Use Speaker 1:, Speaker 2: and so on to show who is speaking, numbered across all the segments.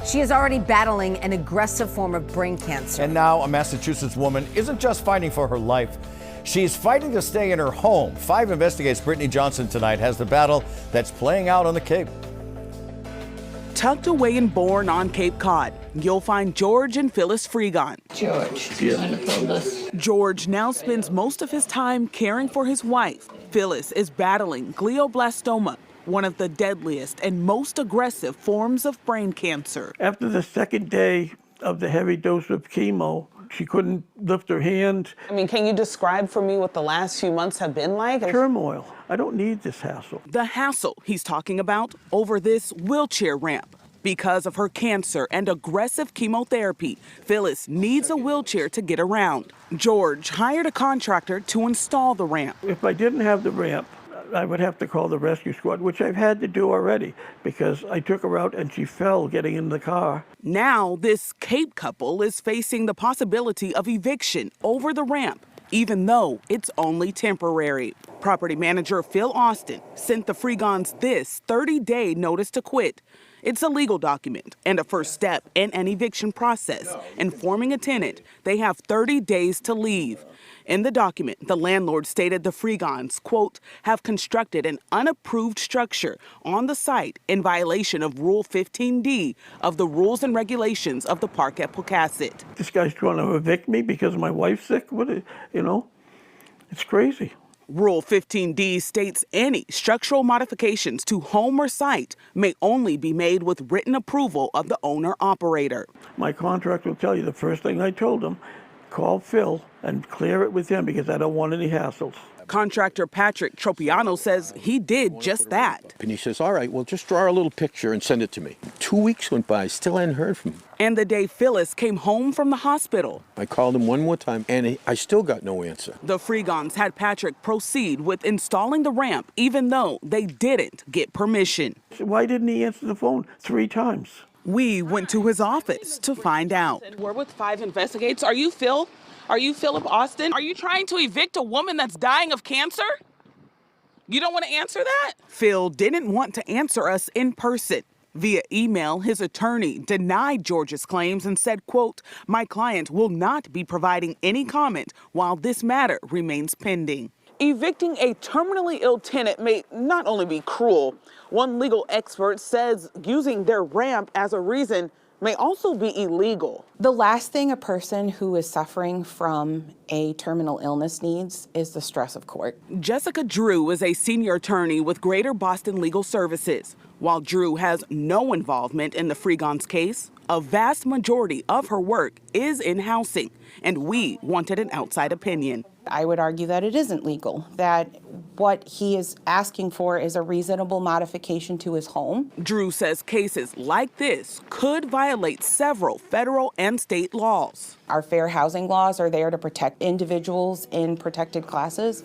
Speaker 1: She is already battling an aggressive form of brain cancer.
Speaker 2: And now a Massachusetts woman isn't just fighting for her life. She's fighting to stay in her home. 5 Investigates' Brittany Johnson tonight has the battle that's playing out on the Cape.
Speaker 3: Tucked away in Bourne on Cape Cod, you'll find George and Phyllis Fregon.
Speaker 4: George, do you want to pull this?
Speaker 3: George now spends most of his time caring for his wife. Phyllis is battling glioblastoma, one of the deadliest and most aggressive forms of brain cancer.
Speaker 5: After the second day of the heavy dose of chemo, she couldn't lift her hand.
Speaker 6: I mean, can you describe for me what the last few months have been like?
Speaker 5: Turmoil. I don't need this hassle.
Speaker 3: The hassle he's talking about over this wheelchair ramp. Because of her cancer and aggressive chemotherapy, Phyllis needs a wheelchair to get around. George hired a contractor to install the ramp.
Speaker 5: If I didn't have the ramp, I would have to call the rescue squad, which I've had to do already because I took her out and she fell getting in the car.
Speaker 3: Now, this Cape couple is facing the possibility of eviction over the ramp, even though it's only temporary. Property manager Phil Austin sent the Fregons this 30-day notice to quit. It's a legal document and a first step in an eviction process. Informing a tenant they have 30 days to leave. In the document, the landlord stated the Fregons, quote, have constructed an unapproved structure on the site in violation of Rule 15D of the rules and regulations of the park at Pocasset.
Speaker 5: This guy's trying to evict me because my wife's sick. It's crazy.
Speaker 3: Rule 15D states any structural modifications to home or site may only be made with written approval of the owner-operator.
Speaker 5: My contract will tell you the first thing I told him, call Phil and clear it with him because I don't want any hassles.
Speaker 3: Contractor Patrick Tropiano says he did just that.
Speaker 7: And he says, all right, well, just draw a little picture and send it to me. 2 weeks went by, still hadn't heard from him.
Speaker 3: And the day Phyllis came home from the hospital,
Speaker 7: I called him one more time, and I still got no answer.
Speaker 3: the Fregons had Patrick proceed with installing the ramp, even though they didn't get permission.
Speaker 5: Why didn't he answer the phone 3 times?
Speaker 3: We went to his office to find out.
Speaker 6: We're with 5 Investigates. Are you Phil? Are you Philip Austin? Are you trying to evict a woman that's dying of cancer? You don't want to answer that?
Speaker 3: Phil didn't want to answer us in person. Via email, his attorney denied George's claims and said, quote, my client will not be providing any comment while this matter remains pending.
Speaker 6: Evicting a terminally ill tenant may not only be cruel, one legal expert says using their ramp as a reason may also be illegal.
Speaker 8: The last thing a person who is suffering from a terminal illness needs is the stress of court.
Speaker 3: Jessica Drew is a senior attorney with Greater Boston Legal Services. While Drew has no involvement in the Fregons case, a vast majority of her work is in housing, and we wanted an outside opinion.
Speaker 8: I would argue that it isn't legal, that what he is asking for is a reasonable modification to his home.
Speaker 3: Drew says cases like this could violate several federal and state laws.
Speaker 8: Our fair housing laws are there to protect individuals in protected classes,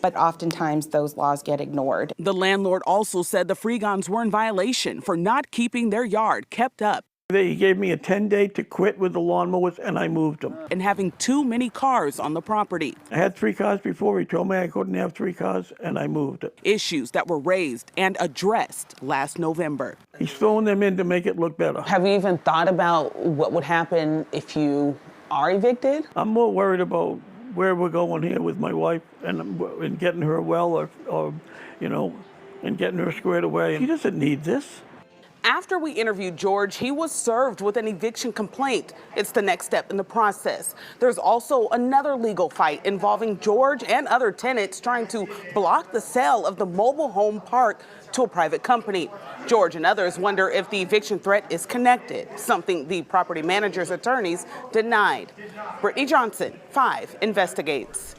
Speaker 8: but oftentimes those laws get ignored.
Speaker 3: The landlord also said the Fregons were in violation for not keeping their yard kept up
Speaker 5: He gave me a 10-day to quit with the lawnmowers, and I moved them.
Speaker 3: and having too many cars on the property.
Speaker 5: I had 3 cars before. He told me I couldn't have 3 cars, and I moved it.
Speaker 3: Issues that were raised and addressed last November.
Speaker 5: He's throwing them in to make it look better.
Speaker 6: Have you even thought about what would happen if you are evicted?
Speaker 5: I'm more worried about where we're going here with my wife and getting her well or and getting her squared away. He doesn't need this.
Speaker 3: After we interviewed George, he was served with an eviction complaint. It's the next step in the process. There's also another legal fight involving George and other tenants trying to block the sale of the mobile home park to a private company. George and others wonder if the eviction threat is connected, something the property manager's attorneys denied. Brittany Johnson, 5 Investigates.